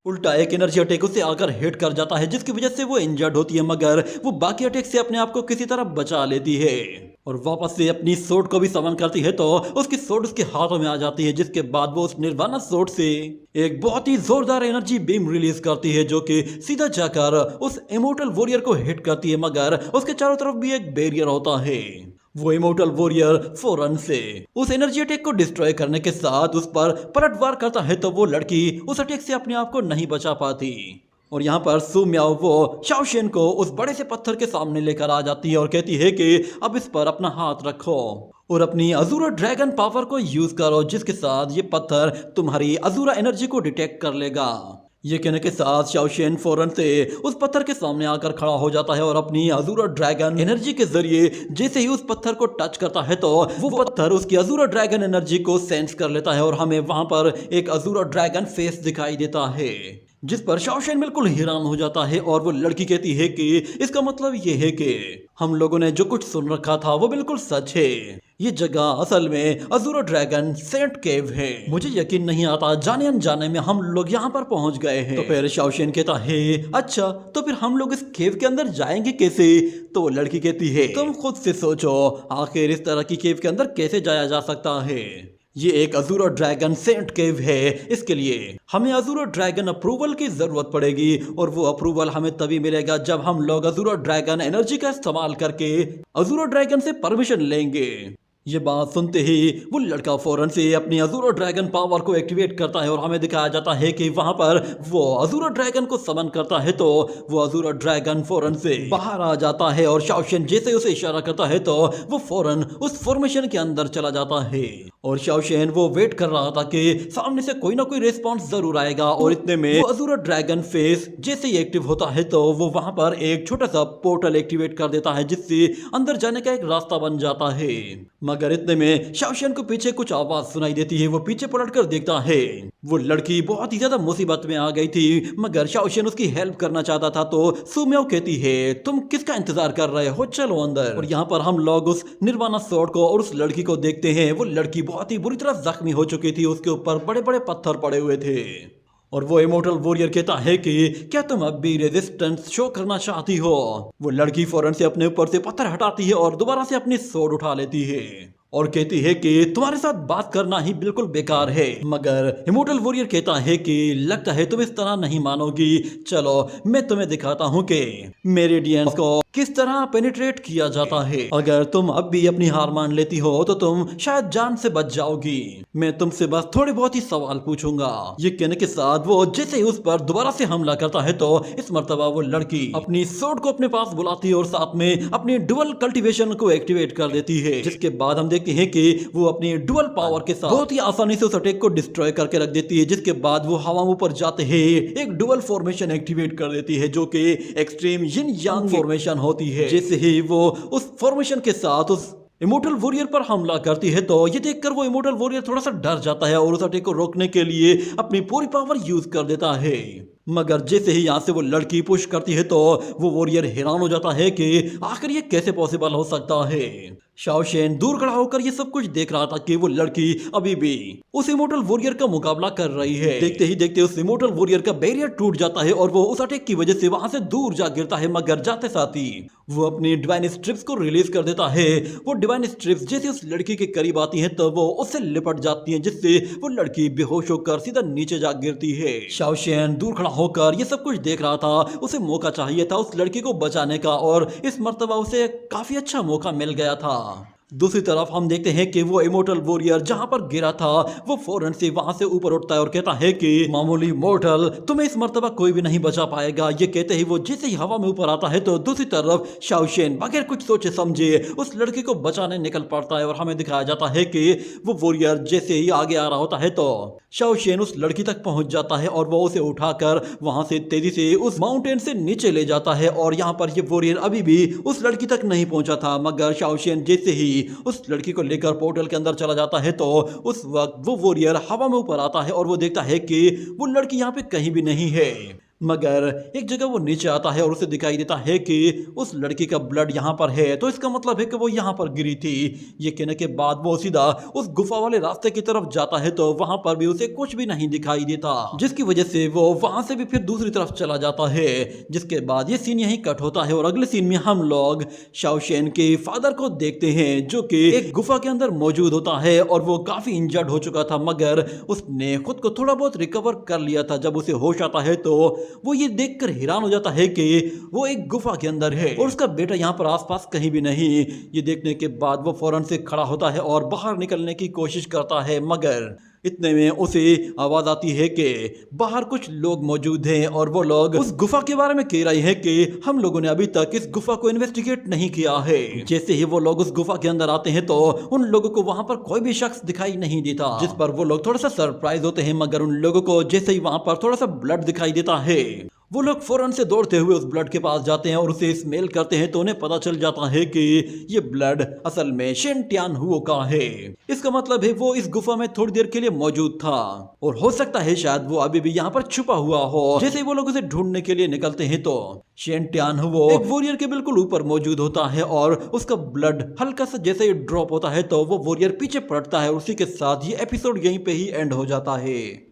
उल्टा एक energy attack उसे आकर हिट कर जाता है, जिसकी वजह से वो इंजर्ड होती है, मगर वो बाकी अटैक से अपने आप को किसी तरह बचा लेती है और वापस से अपनी सोर्ड को भी समन करती है। तो उसकी सोर्ड उसके हाथों में आ जाती है, जिसके बाद वो उस निर्वाणा सोर्ड से एक बहुत ही जोरदार एनर्जी बीम रिलीज करती है, जो कि सीधा जाकर उस इमोर्टल वॉरियर को हिट करती है। मगर उसके चारों तरफ भी एक बैरियर होता है। वो इमोर्टल वॉरियर फौरन से उस एनर्जी अटैक को डिस्ट्रॉय करने के साथ उस पर पलटवार करता है, तो वो लड़की उस अटैक से अपने आप को नहीं बचा पाती और यहाँ पर सु मियाओ वो शाओशेन को उस बड़े से पत्थर के सामने लेकर आ जाती है और कहती है कि अब इस पर अपना हाथ रखो और अपनी अजूरा ड्रैगन पावर को यूज करो, जिसके साथ ये पत्थर तुम्हारी अजूरा एनर्जी को डिटेक्ट कर लेगा। ये कहने के साथ शाओशेन फौरन से उस पत्थर के सामने आकर खड़ा हो जाता है और अपनी अजूरा ड्रैगन एनर्जी के जरिए जैसे ही उस पत्थर को टच करता है, तो वो पत्थर उसकी अजूरा ड्रैगन एनर्जी को सेंस कर लेता है और हमें वहां पर एक अजूरा ड्रैगन फेस दिखाई देता है, जिस पर शाओशेन बिल्कुल हैरान हो जाता है और वो लड़की कहती है कि इसका मतलब ये है कि हम लोगों ने जो कुछ सुन रखा था वो बिल्कुल सच है। ये जगह असल में अजूरा ड्रैगन सेंट केव है। मुझे यकीन नहीं आता जाने अनजाने में हम लोग यहाँ पर पहुंच गए हैं। तो फिर शाओशेन कहता है अच्छा, तो फिर हम लोग इस केव के अंदर जाएंगे कैसे? तो वो लड़की कहती है तुम खुद से सोचो, आखिर इस तरह की केव के अंदर कैसे जाया जा सकता है? ये एक अजूरा ड्रैगन सेंट केव है, इसके लिए हमें अजूरा ड्रैगन अप्रूवल की जरूरत पड़ेगी और वो अप्रूवल हमें तभी मिलेगा जब हम लोग अजूरा ड्रैगन एनर्जी का इस्तेमाल करके अजूरा ड्रैगन से परमिशन लेंगे। ये बात सुनते ही वो लड़का फौरन से अपनी अजूरा ड्रैगन पावर को एक्टिवेट करता है और हमें दिखाया जाता है कि वहां पर वो अजूरा ड्रैगन को समन करता है, तो वो अजूरा ड्रैगन फौरन से बाहर आ जाता है और शाओशेन जैसे उसे इशारा करता है तो वो फौरन उस फॉर्मेशन के अंदर चला जाता है और शाओशेन वो वेट कर रहा था कि सामने से कोई ना कोई रिस्पॉन्स जरूर आएगा और इतने में वो अजूरा ड्रैगन फेस जैसे ही एक्टिव होता है तो वो वहां पर एक छोटा सा पोर्टल एक्टिवेट कर देता है, जिससे अंदर जाने का एक रास्ता बन जाता है। मगर इतने में शाओशेन को पीछे कुछ आवाज सुनाई देती है। वो पीछे पलटकर देखता है, वो लड़की बहुत ही ज्यादा मुसीबत में आ गई थी, मगर शाओशेन उसकी हेल्प करना चाहता था। तो सु मियाओ कहती है तुम किसका इंतजार कर रहे हो, चलो अंदर। और यहाँ पर हम लोग उस निर्वाणा स्वॉर्ड को और उस लड़की को देखते हैं। वो लड़की बहुत ही बुरी तरह जख्मी हो चुकी थी, उसके ऊपर बड़े बड़े पत्थर पड़े हुए थे और वो इमोर्टल वॉरियर कहता है कि क्या तुम अब भी रेजिस्टेंस शो करना चाहती हो? वो लड़की फौरन से अपने ऊपर से पत्थर हटाती है और दोबारा से अपनी स्वॉर्ड उठा लेती है और कहती है कि तुम्हारे साथ बात करना ही बिल्कुल बेकार है। मगर इमोर्टल वॉरियर कहता है कि लगता है तुम इस तरह नहीं मानोगी, चलो मैं तुम्हें दिखाता हूँ कि मेरिडियंस को किस तरह पेनिट्रेट किया जाता है। अगर तुम अब भी अपनी हार मान लेती हो तो तुम शायद जान से बच जाओगी। मैं तुमसे बस थोड़े बहुत ही सवाल पूछूंगा। ये कहने के साथ वो जैसे ही उस पर दोबारा से हमला करता है तो इस मर्तबा वो लड़की अपनी स्वॉर्ड को अपने पास बुलाती है और साथ में अपनी डुअल कल्टीवेशन को एक्टिवेट कर देती है, जिसके बाद हम देखते हैं कि वो अपनी डुअल पावर के साथ बहुत ही आसानी से उस अटैक को डिस्ट्रॉय करके रख देती है, जिसके बाद वो हवा में ऊपर जाते ही एक डुअल फॉर्मेशन एक्टिवेट कर देती है, जो कि एक्सट्रीम यिन यांग फॉर्मेशन होती है। जैसे ही वो उस फॉर्मेशन के साथ उस इमोर्टल वॉरियर पर हमला करती है तो ये देखकर वो इमोर्टल वॉरियर थोड़ा सा डर जाता है और उस अटैक को रोकने के लिए अपनी पूरी पावर यूज कर देता है। मगर जैसे ही यहाँ से वो लड़की पुश करती है तो वो वॉरियर हैरान हो जाता है कि आखिर ये कैसे पॉसिबल हो सकता है। शाओशेन दूर खड़ा होकर ये सब कुछ देख रहा था कि वो लड़की अभी भी उस इमोर्टल वॉरियर का मुकाबला कर रही है। देखते ही देखते उस इमोर्टल वॉरियर का बैरियर टूट जाता है और वो उस अटैक की वजह से वहां से दूर जा गिरता है। मगर जाते साथ ही वो अपनी डिवाइन स्ट्रिप्स को रिलीज कर देता है। वो डिवाइन स्ट्रिप्स जैसे उस लड़की के करीब आती हैं तो वो उससे लिपट जाती हैं, जिससे वो लड़की बेहोश होकर सीधा नीचे जा गिरती है। शाओशेन दूर खड़ा होकर ये सब कुछ देख रहा था। उसे मौका चाहिए था उस लड़की को बचाने का और इस मर्तबा उसे काफी अच्छा मौका मिल गया था। दूसरी तरफ हम देखते हैं कि वो इमोर्टल वॉरियर जहां पर गिरा था वो फौरन से वहां से ऊपर उठता है और कहता है कि मामूली मोर्टल तुम्हें इस मर्तबा कोई भी नहीं बचा पाएगा। ये कहते ही वो जैसे ही हवा में ऊपर आता है तो दूसरी तरफ शाओशेन बगैर कुछ सोचे समझे उस लड़की को बचाने निकल पड़ता है और हमें दिखाया जाता है कि वो वॉरियर जैसे ही आगे आ रहा होता है तो शाओशेन उस लड़की तक पहुंच जाता है और वो उसे उठाकर वहां से तेजी से उस माउंटेन से नीचे ले जाता है। और यहाँ पर ये वॉरियर अभी भी उस लड़की तक नहीं पहुंचा था, मगर शाओशेन जैसे ही उस लड़की को लेकर पोर्टल के अंदर चला जाता है तो उस वक्त वो वॉरियर हवा में ऊपर आता है और वो देखता है कि वो लड़की यहाँ पे कहीं भी नहीं है। मगर एक जगह वो नीचे आता है और उसे दिखाई देता है कि उस लड़की का ब्लड यहाँ पर है, तो इसका मतलब है कि वो यहाँ पर गिरी थी। ये कहने के बाद वो सीधा उस गुफा वाले रास्ते की तरफ जाता है, तो वहां पर भी उसे कुछ भी नहीं दिखाई देता, जिसकी वजह से वो वहां से भी फिर दूसरी तरफ चला जाता है। जिसके बाद ये सीन यहीं कट होता है और अगले सीन में हम लोग शाओशेन के फादर को देखते हैं, जो कि एक गुफा के अंदर मौजूद होता है और वो काफी इंजर्ड हो चुका था, मगर उसने खुद को थोड़ा बहुत रिकवर कर लिया था। जब उसे होश आता है तो वो ये देखकर हैरान हो जाता है कि वो एक गुफा के अंदर है और उसका बेटा यहाँ पर आसपास कहीं भी नहीं। ये देखने के बाद वो फौरन से खड़ा होता है और बाहर निकलने की कोशिश करता है, मगर इतने में उसे आवाज आती है कि बाहर कुछ लोग मौजूद हैं और वो लोग उस गुफा के बारे में कह रहे हैं कि हम लोगों ने अभी तक इस गुफा को इन्वेस्टिगेट नहीं किया है। जैसे ही वो लोग उस गुफा के अंदर आते हैं तो उन लोगों को वहां पर कोई भी शख्स दिखाई नहीं देता, जिस पर वो लोग थोड़ा सा सरप्राइज होते हैं। मगर उन लोगों को जैसे ही वहां पर थोड़ा सा ब्लड दिखाई देता है, वो लोग फौरन से दौड़ते हुए उस ब्लड के पास जाते हैं और उसे स्मेल करते हैं, तो उन्हें पता चल जाता है कि ये ब्लड असल में शेन टियान हुओ का है। इसका मतलब है वो इस गुफा में थोड़ी देर के लिए मौजूद था और हो सकता है शायद वो अभी भी यहाँ पर छुपा हुआ हो। जैसे ही वो लोग उसे ढूंढने के लिए निकलते हैं तो शेन टियान हुओ एक वॉरियर के बिल्कुल ऊपर मौजूद होता है और उसका ब्लड हल्का सा जैसे ही ड्रॉप होता है तो वो वॉरियर पीछे पड़ता है। उसी के साथ ये एपिसोड यहीं पे ही एंड हो जाता है।